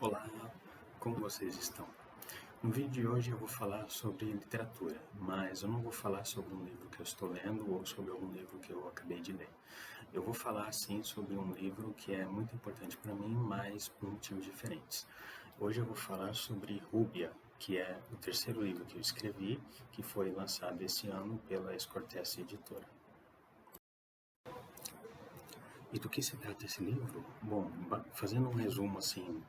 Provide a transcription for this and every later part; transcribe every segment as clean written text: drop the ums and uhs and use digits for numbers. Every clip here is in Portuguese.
Olá, como vocês estão? No vídeo de hoje eu vou falar sobre literatura, mas eu não vou falar sobre um livro que eu estou lendo ou sobre algum livro que eu acabei de ler. Eu vou falar sim sobre um livro que é muito importante para mim, mas por motivos diferentes. Hoje eu vou falar sobre Rúbia, que é o terceiro livro que eu escrevi, que foi lançado esse ano pela Escortece Editora. E do que se trata esse livro? Bom, fazendo um resumo assim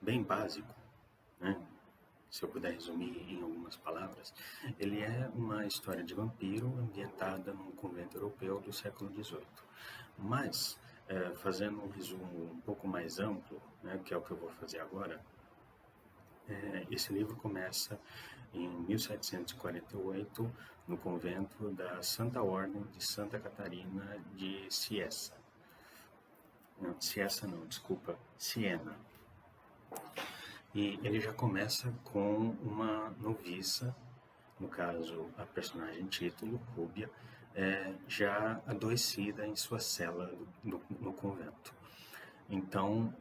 bem básico, né? Se eu puder resumir em algumas palavras, ele é uma história de vampiro ambientada num convento europeu do século XVIII. Mas, fazendo um resumo um pouco mais amplo, né, que é o que eu vou fazer agora, esse livro começa em 1748 no convento da Santa Ordem de Santa Catarina de Ciessa. Não, Ciessa não, desculpa, Siena. E ele já começa com uma noviça, no caso a personagem título, Rúbia, já adoecida em sua cela no convento. Então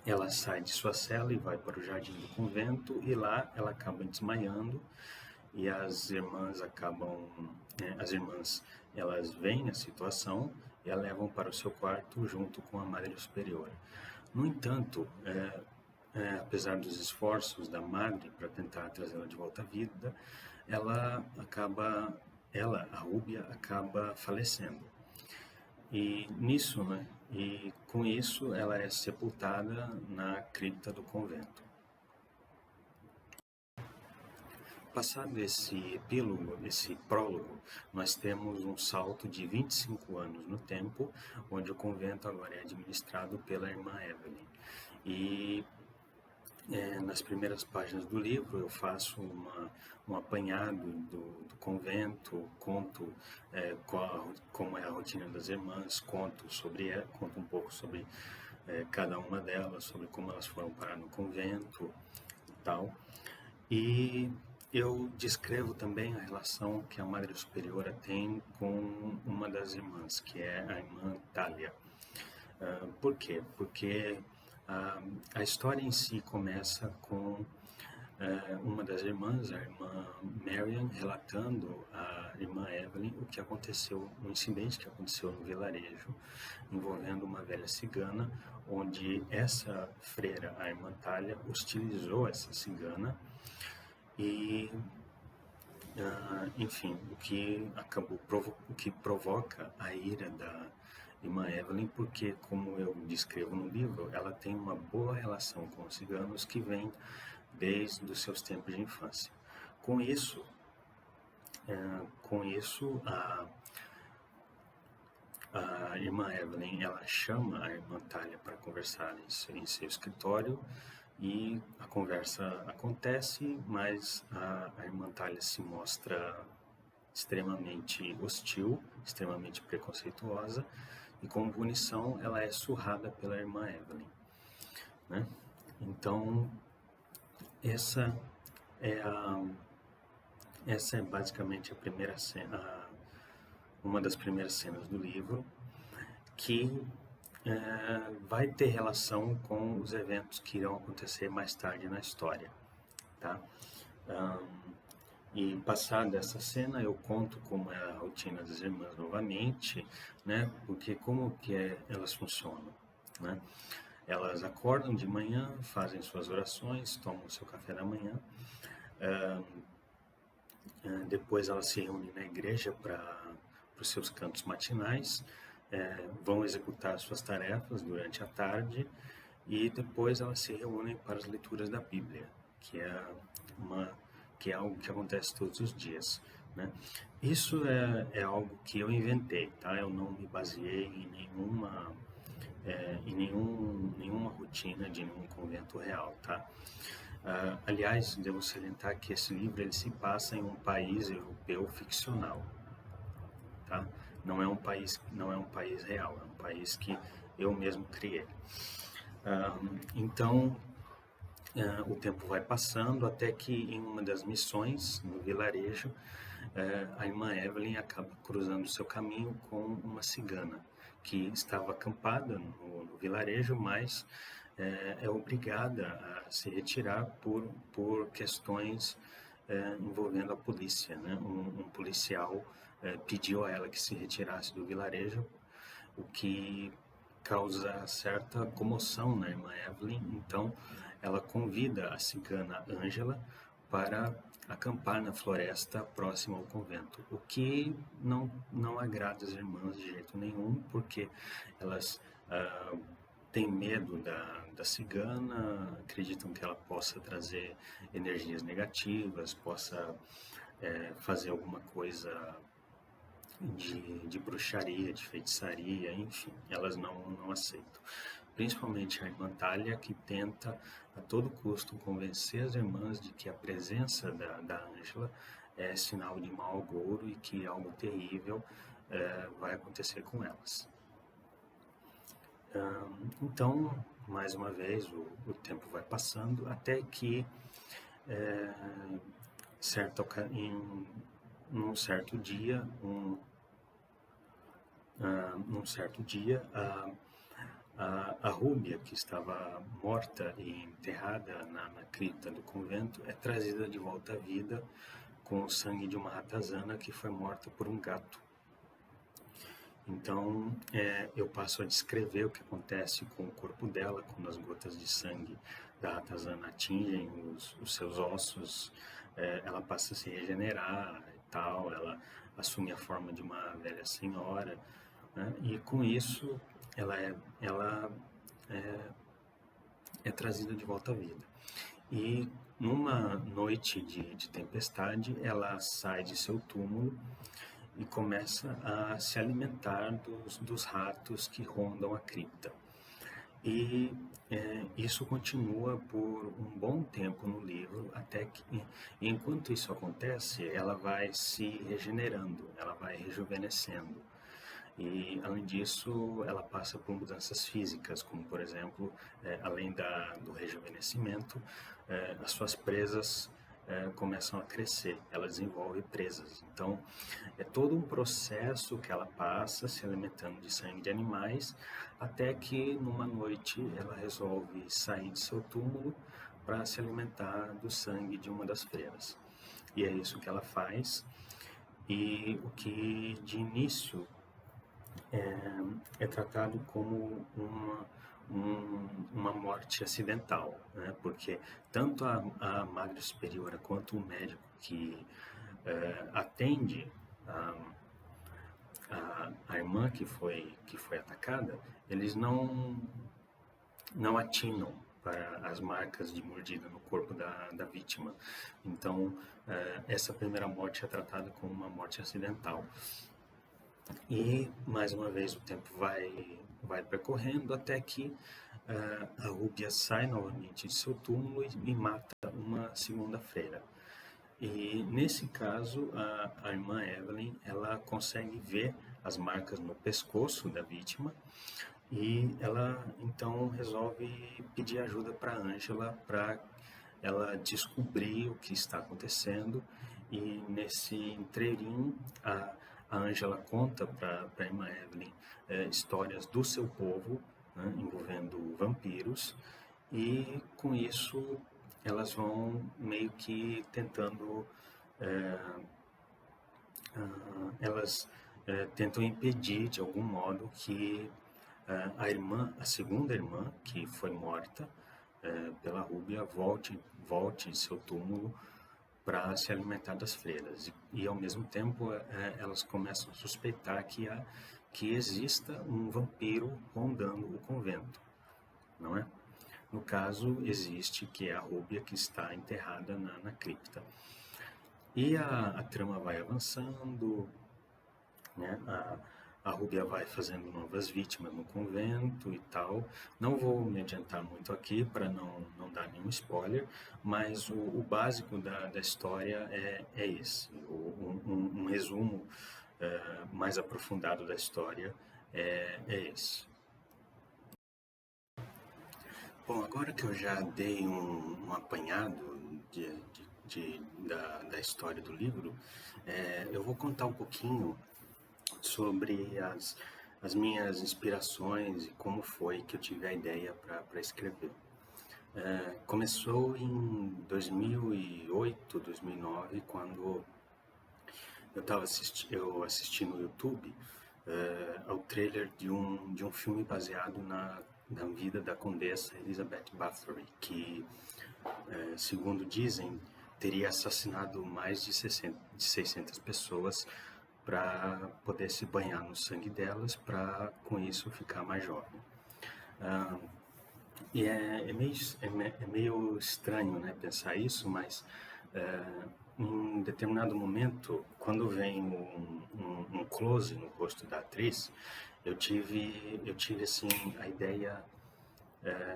ela sai de sua cela e vai para o jardim do convento e lá ela acaba desmaiando e as irmãs elas veem a situação e a levam para o seu quarto junto com a Madre Superiora. No entanto, apesar dos esforços da Madre para tentar trazê-la de volta à vida, a Rúbia acaba falecendo. E nisso, né? E com isso ela é sepultada na cripta do convento. Passado esse epílogo, esse prólogo, nós temos um salto de 25 anos no tempo, onde o convento agora é administrado pela irmã Evelyn. E nas primeiras páginas do livro eu faço um apanhado do convento, conto como é a rotina das irmãs, conto um pouco sobre cada uma delas, sobre como elas foram parar no convento e tal. E eu descrevo também a relação que a Madre Superiora tem com uma das irmãs, que é a irmã Thalia. Por quê? Porque a história em si começa com uma das irmãs, a irmã Marian, relatando à irmã Evelyn o que aconteceu, um incidente que aconteceu no vilarejo, envolvendo uma velha cigana, onde essa freira, a irmã Thalia, hostilizou essa cigana e, enfim, o que provoca a ira da irmã Evelyn, porque, como eu descrevo no livro, ela tem uma boa relação com os ciganos que vem desde os seus tempos de infância. Com isso, a irmã Evelyn ela chama a irmã Thalia para conversar em seu escritório e a conversa acontece, mas a irmã Thalia se mostra extremamente hostil, extremamente preconceituosa e como punição ela é surrada pela irmã Evelyn, né? Então essa é basicamente a primeira cena, uma das primeiras cenas do livro, que vai ter relação com os eventos que irão acontecer mais tarde na história, tá? E passada essa cena, eu conto como é a rotina das irmãs novamente, né? Porque como que elas funcionam, né? Elas acordam de manhã, fazem suas orações, tomam seu café da manhã, depois elas se reúnem na igreja para os seus cantos matinais, vão executar suas tarefas durante a tarde e depois elas se reúnem para as leituras da Bíblia, que é algo que acontece todos os dias, né? Isso é algo que eu inventei, tá? Eu não me baseei em nenhuma rotina de nenhum convento real, tá? Aliás, devo salientar que esse livro ele se passa em um país europeu ficcional, tá? Não é um país real, é um país que eu mesmo criei. Então, o tempo vai passando até que em uma das missões no vilarejo, a irmã Evelyn acaba cruzando seu caminho com uma cigana que estava acampada no o vilarejo, mas é obrigada a se retirar por questões envolvendo a polícia, né? Um policial pediu a ela que se retirasse do vilarejo, o que causa certa comoção na irmã Evelyn. Então, ela convida a cigana Ângela para acampar na floresta próxima ao convento, o que não agrada as irmãs de jeito nenhum, porque elas têm medo da cigana, acreditam que ela possa trazer energias negativas, possa fazer alguma coisa de bruxaria, de feitiçaria, enfim, elas não aceitam. Principalmente a irmã Thalia, que tenta a todo custo convencer as irmãs de que a presença da Ângela é sinal de mau agouro e que algo terrível vai acontecer com elas. Então, mais uma vez, o tempo vai passando até que num certo dia, a Rúbia, que estava morta e enterrada na cripta do convento, é trazida de volta à vida com o sangue de uma ratazana que foi morta por um gato. Então, eu passo a descrever o que acontece com o corpo dela quando as gotas de sangue da ratazana atingem os seus ossos. Ela passa a se regenerar e tal, ela assume a forma de uma velha senhora, né? E com isso ela é trazida de volta à vida. E numa noite de tempestade, ela sai de seu túmulo e começa a se alimentar dos ratos que rondam a cripta. E isso continua por um bom tempo no livro, até que, enquanto isso acontece, ela vai se regenerando, ela vai rejuvenescendo. E, além disso, ela passa por mudanças físicas, como, por exemplo, além do rejuvenescimento, as suas presas começam a crescer, ela desenvolve presas. Então, é todo um processo que ela passa se alimentando de sangue de animais, até que, numa noite, ela resolve sair de seu túmulo para se alimentar do sangue de uma das freiras. E é isso que ela faz, e o que, de início, é tratado como uma morte acidental, né? Porque tanto a Madre Superiora quanto o médico que atende a irmã que foi atacada, eles não atinam para as marcas de mordida no corpo da vítima. Então, essa primeira morte é tratada como uma morte acidental. E, mais uma vez, o tempo vai percorrendo até que a Rúbia sai novamente de seu túmulo e mata uma segunda freira. E, nesse caso, a irmã Evelyn, ela consegue ver as marcas no pescoço da vítima e ela, então, resolve pedir ajuda para Ângela para ela descobrir o que está acontecendo. E, nesse inteirinho, a Ângela conta para a irmã Evelyn histórias do seu povo, né, envolvendo vampiros, e com isso elas vão meio que tentando elas tentam impedir de algum modo que a segunda irmã, que foi morta pela Rúbia, volte em seu túmulo para se alimentar das freiras. E ao mesmo tempo, elas começam a suspeitar que exista um vampiro rondando o convento, não é? No caso, existe, que é a Rúbia que está enterrada na cripta. E a trama vai avançando, né? A Rúbia vai fazendo novas vítimas no convento e tal. Não vou me adiantar muito aqui para não dar nenhum spoiler, mas o básico da história é esse. Um resumo mais aprofundado da história é esse. Bom, agora que eu já dei um apanhado da história do livro, eu vou contar um pouquinho sobre as minhas inspirações e como foi que eu tive a ideia para escrever. Começou em 2008, 2009, quando eu assisti no YouTube ao trailer de um filme baseado na vida da Condessa Elizabeth Bathory, que, segundo dizem, teria assassinado mais de 600 pessoas para poder se banhar no sangue delas, para com isso ficar mais jovem. E é meio estranho, né, pensar isso, mas em um determinado momento, quando vem um close no rosto da atriz, eu tive assim, a ideia,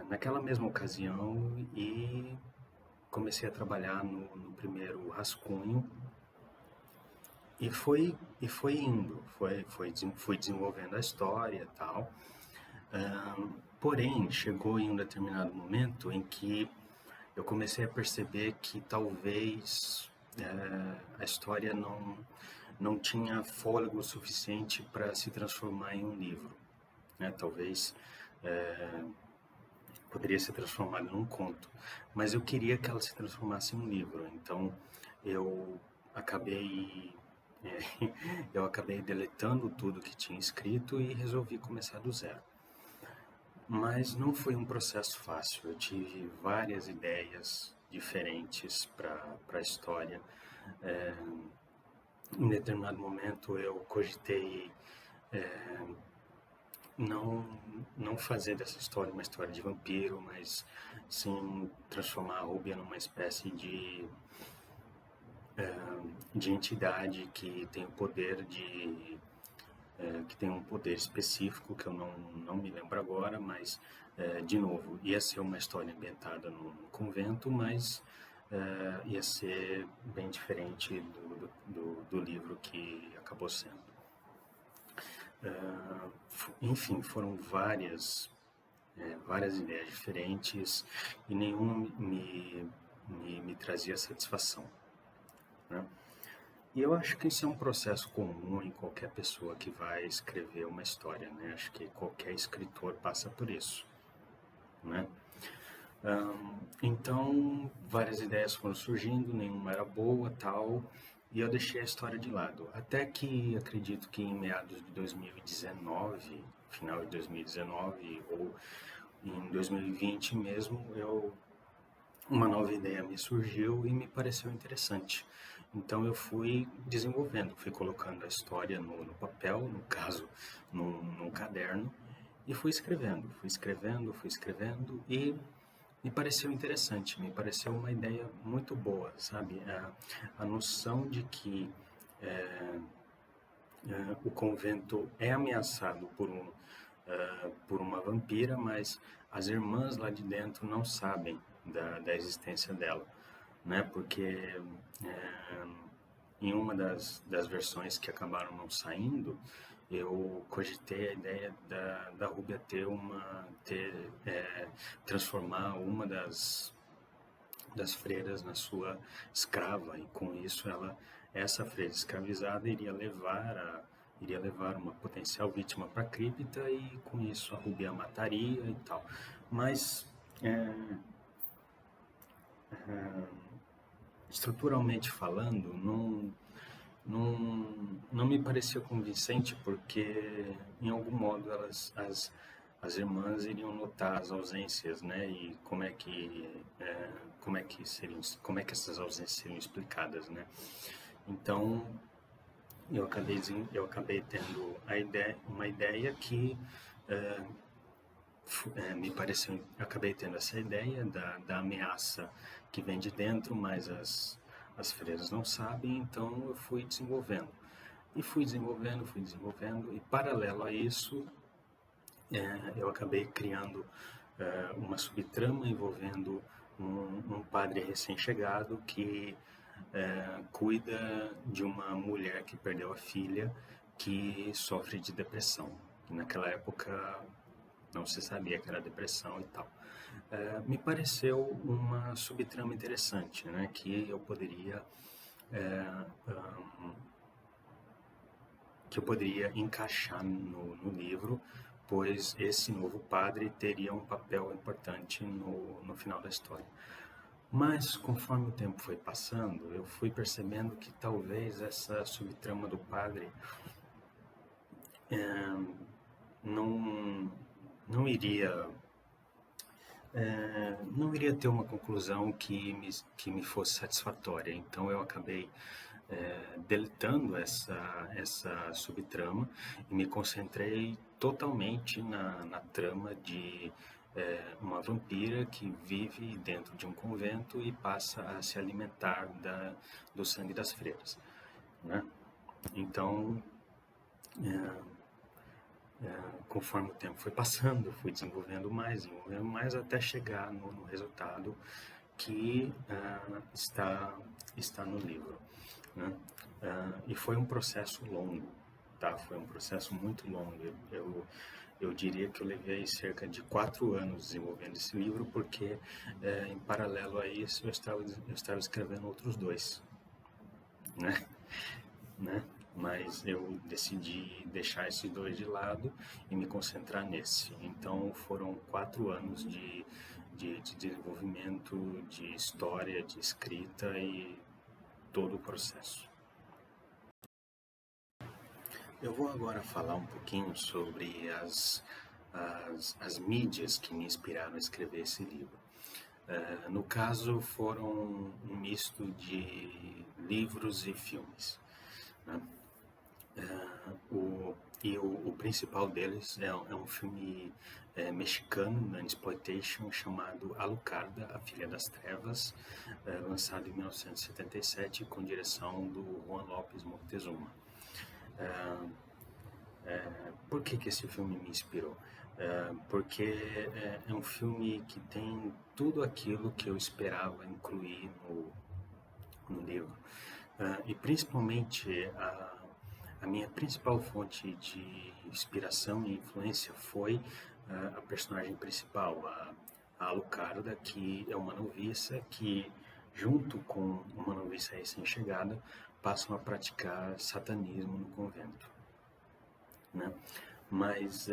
naquela mesma ocasião, e comecei a trabalhar no primeiro rascunho, e foi indo, fui desenvolvendo a história e tal. Porém, chegou em um determinado momento em que eu comecei a perceber que talvez a história não tinha fôlego suficiente para se transformar em um livro, né? Talvez poderia ser transformada num conto, mas eu queria que ela se transformasse em um livro. Então eu acabei eu acabei deletando tudo que tinha escrito e resolvi começar do zero. Mas não foi um processo fácil. Eu tive várias ideias diferentes para a história. Em determinado momento eu cogitei não, não fazer dessa história uma história de vampiro, mas sim transformar a Rúbia numa espécie de entidade que tem o poder que tem um poder específico que eu não me lembro agora, mas, de novo, ia ser uma história ambientada num convento, mas ia ser bem diferente do livro que acabou sendo. Enfim, foram várias ideias diferentes e nenhuma me trazia satisfação, né? E eu acho que isso é um processo comum em qualquer pessoa que vai escrever uma história, né? Acho que qualquer escritor passa por isso, né? Então, várias ideias foram surgindo, nenhuma era boa, tal, e eu deixei a história de lado. Até que, acredito que em meados de 2019, final de 2019 ou em 2020 mesmo, uma nova ideia me surgiu e me pareceu interessante. Então eu fui desenvolvendo, fui colocando a história no papel, no caso, num caderno, e fui escrevendo, e me pareceu interessante, me pareceu uma ideia muito boa, sabe? A noção de que o convento é ameaçado por uma vampira, mas as irmãs lá de dentro não sabem da existência dela, né? Porque em uma das versões que acabaram não saindo, eu cogitei a ideia da Rúbia transformar uma das freiras na sua escrava, e com isso essa freira escravizada iria levar uma potencial vítima para a cripta, e com isso a Rúbia a mataria e tal. Mas estruturalmente falando, não me parecia convincente, porque em algum modo as irmãs iriam notar as ausências, né? E como é que essas ausências seriam explicadas, né? Então eu acabei tendo uma ideia que me pareceu, acabei tendo essa ideia da ameaça que vem de dentro, mas as freiras não sabem. Então eu fui desenvolvendo, e paralelo a isso, eu acabei criando uma subtrama envolvendo um padre recém-chegado que cuida de uma mulher que perdeu a filha, que sofre de depressão. E naquela época não se sabia que era depressão e tal. Me pareceu uma subtrama interessante, né? Que eu poderia que eu poderia encaixar no livro, pois esse novo padre teria um papel importante no final da história. Mas, conforme o tempo foi passando, eu fui percebendo que talvez essa subtrama do padre não, não iria não iria ter uma conclusão que me fosse satisfatória. Então eu acabei deletando essa subtrama e me concentrei totalmente na trama de uma vampira que vive dentro de um convento e passa a se alimentar do sangue das freiras, né? Então, conforme o tempo foi passando, fui desenvolvendo mais, até chegar no resultado que está no livro, né? E foi um processo longo, tá? Foi um processo muito longo. Eu diria que eu levei cerca de 4 anos desenvolvendo esse livro, porque em paralelo a isso eu estava escrevendo outros dois, né? Mas eu decidi deixar esses dois de lado e me concentrar nesse. Então foram 4 anos de desenvolvimento, de história, de escrita e todo o processo. Eu vou agora falar um pouquinho sobre as mídias que me inspiraram a escrever esse livro. No caso, foram um misto de livros e filmes, né? O principal deles é um filme mexicano, Exploitation, chamado Alucarda, a Filha das Trevas, lançado em 1977, com direção do Juan López Moctezuma. Por que esse filme me inspirou? Porque é um filme que tem tudo aquilo que eu esperava incluir no livro. E principalmente a minha principal fonte de inspiração e influência foi a personagem principal, a Alucarda, que é uma noviça que, junto com uma noviça recém-chegada, passam a praticar satanismo no convento, né? Mas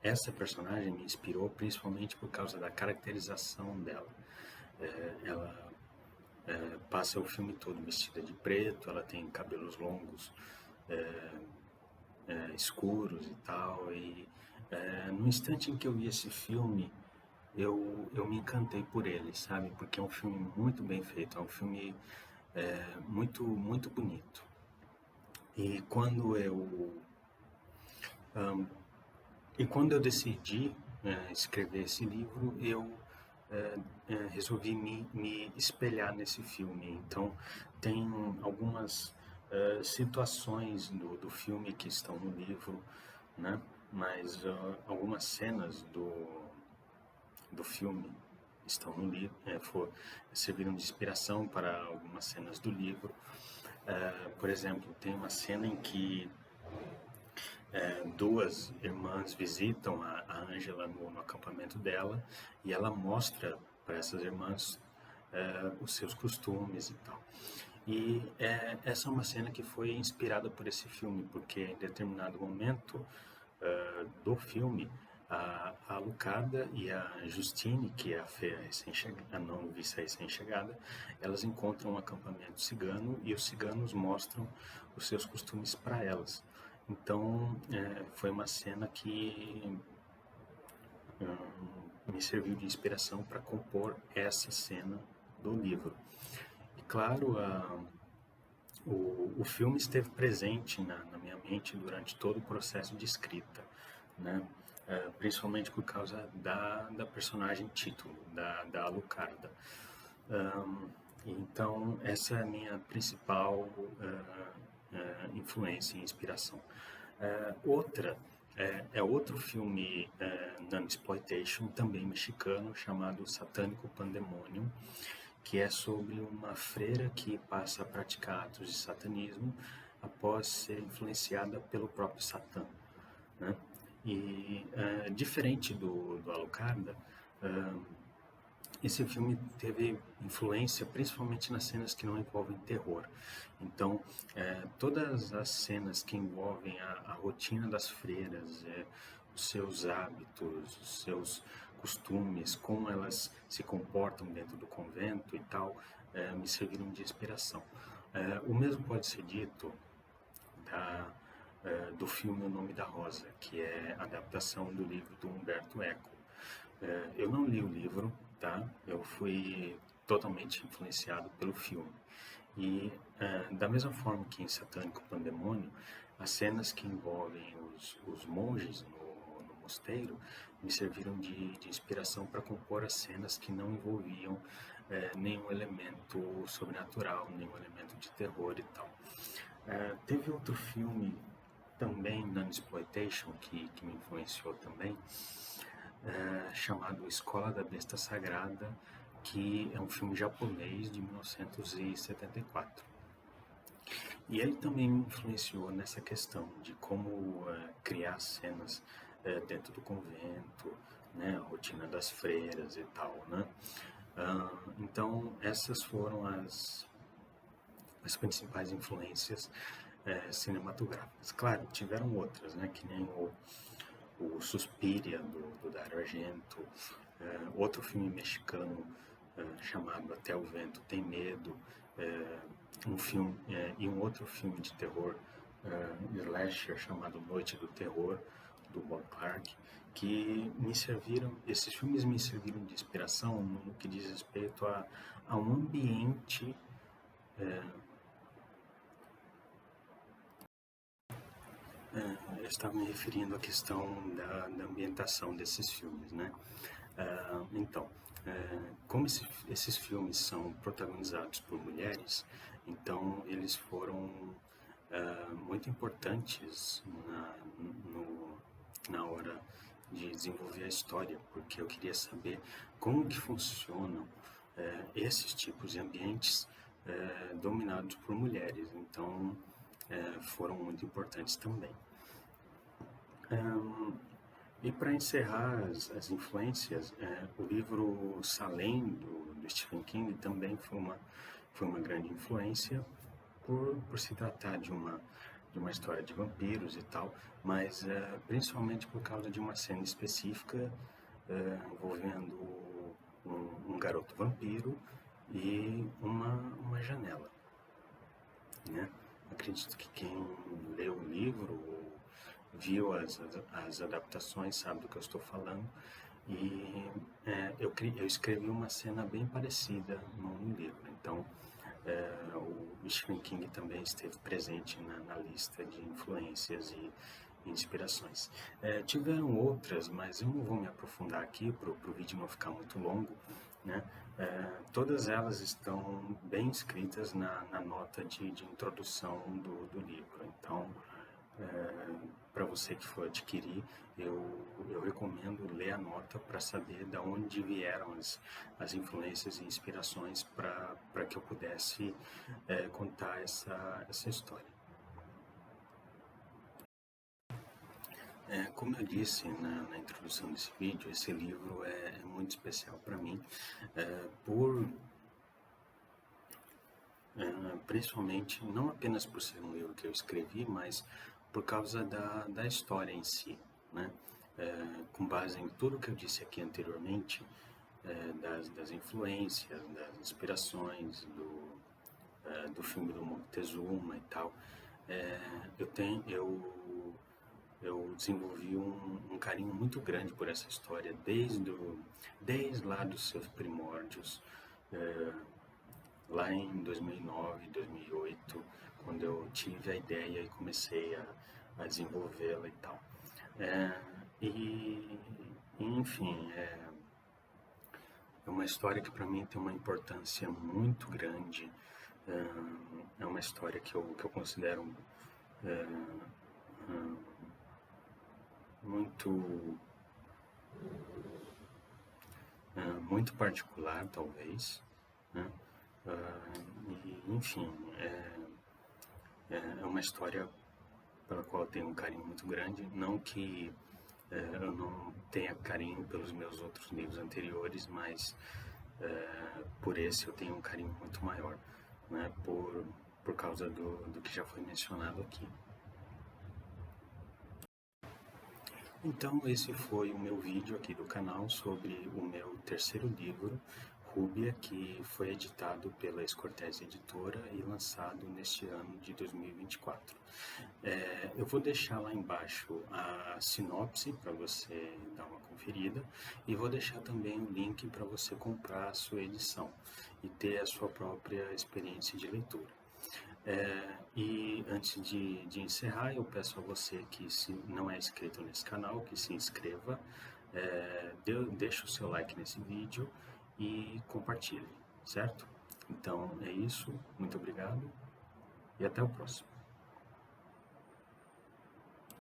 essa personagem me inspirou principalmente por causa da caracterização dela. Ela passa o filme todo vestida de preto, ela tem cabelos longos, escuros e tal, e no instante em que eu vi esse filme, eu me encantei por ele, sabe? Porque é um filme muito bem feito, é um filme muito, muito bonito. E quando eu decidi escrever esse livro, eu resolvi me espelhar nesse filme. Então, tem algumas situações do filme que estão no livro, né? Mas algumas cenas do filme estão no livro, serviram de inspiração para algumas cenas do livro. Por exemplo, tem uma cena em que duas irmãs visitam a Ângela no acampamento dela e ela mostra para essas irmãs os seus costumes e tal. E essa é uma cena que foi inspirada por esse filme, porque em determinado momento do filme, a Alucarda e a Justine, que é a noviça recém-chegada, elas encontram um acampamento cigano e os ciganos mostram os seus costumes para elas. Então, foi uma cena que me serviu de inspiração para compor essa cena do livro. E claro, o filme esteve presente na minha mente durante todo o processo de escrita, né? Principalmente por causa da personagem título, da Alucarda. Então, essa é a minha principal influência e inspiração. Outra é outro filme non-exploitation, também mexicano, chamado Satânico Pandemonium, que é sobre uma freira que passa a praticar atos de satanismo após ser influenciada pelo próprio Satã, né? E diferente do Alucarda, esse filme teve influência principalmente nas cenas que não envolvem terror. Então, todas as cenas que envolvem a rotina das freiras, os seus hábitos, os seus costumes, como elas se comportam dentro do convento e tal, me serviram de inspiração. O mesmo pode ser dito do filme O Nome da Rosa, que é a adaptação do livro do Humberto Eco. Eu não li o livro, tá? Eu fui totalmente influenciado pelo filme. E da mesma forma que em Satânico Pandemônio, as cenas que envolvem os monges no mosteiro me serviram de inspiração para compor as cenas que não envolviam nenhum elemento sobrenatural, nenhum elemento de terror e tal. Teve outro filme também, Nunexploitation, que me influenciou também, chamado Escola da Besta Sagrada, que é um filme japonês de 1974. E ele também me influenciou nessa questão de como criar cenas dentro do convento, né, a rotina das freiras e tal, né? Então, essas foram as principais influências cinematográficas. Claro, tiveram outras, né, que nem o Suspiria, do Dario Argento, outro filme mexicano chamado Até o Vento Tem Medo, um filme e um outro filme de terror slasher chamado Noite do Terror, do Bob Clark, que esses filmes me serviram de inspiração no que diz respeito a um ambiente. Eu estava me referindo à questão da ambientação desses filmes, né? Então, como esses filmes são protagonizados por mulheres, então eles foram muito importantes na hora de desenvolver a história, porque eu queria saber como que funcionam esses tipos de ambientes dominados por mulheres. Então, foram muito importantes também. E para encerrar as influências, o livro Salem, do Stephen King, também foi uma grande influência por se tratar de uma história de vampiros e tal, mas principalmente por causa de uma cena específica envolvendo um garoto vampiro e uma janela, né? Acredito que quem leu o livro ou viu as adaptações sabe do que eu estou falando. E eu escrevi uma cena bem parecida no livro. Então, o Stephen King também esteve presente na lista de influências e inspirações. Tiveram outras, mas eu não vou me aprofundar aqui para o vídeo não ficar muito longo, né? Todas elas estão bem escritas na nota de introdução do livro. Então, para você que for adquirir, eu recomendo ler a nota para saber de onde vieram as influências e inspirações para que eu pudesse contar essa história. Como eu disse na introdução desse vídeo, esse livro é muito especial para mim, principalmente, não apenas por ser um livro que eu escrevi, mas por causa da história em si, né? Com base em tudo que eu disse aqui anteriormente, das influências, das inspirações do filme do Moctezuma e tal, eu desenvolvi um carinho muito grande por essa história desde lá dos seus primórdios, lá em 2009, 2008, quando eu tive a ideia e comecei a desenvolvê-la e tal. Enfim, é uma história que para mim tem uma importância muito grande. É uma história que eu considero muito particular, talvez, né? Enfim, é uma história pela qual eu tenho um carinho muito grande. Não que eu não tenha carinho pelos meus outros livros anteriores, mas por esse eu tenho um carinho muito maior, né, por causa do que já foi mencionado aqui. Então, esse foi o meu vídeo aqui do canal sobre o meu terceiro livro, Rúbia, que foi editado pela Escortez Editora e lançado neste ano de 2024. Eu vou deixar lá embaixo a sinopse para você dar uma conferida e vou deixar também o link para você comprar a sua edição e ter a sua própria experiência de leitura. E antes de encerrar, eu peço a você que, se não é inscrito nesse canal, que se inscreva, deixe o seu like nesse vídeo e compartilhe, certo? Então é isso, muito obrigado e até o próximo.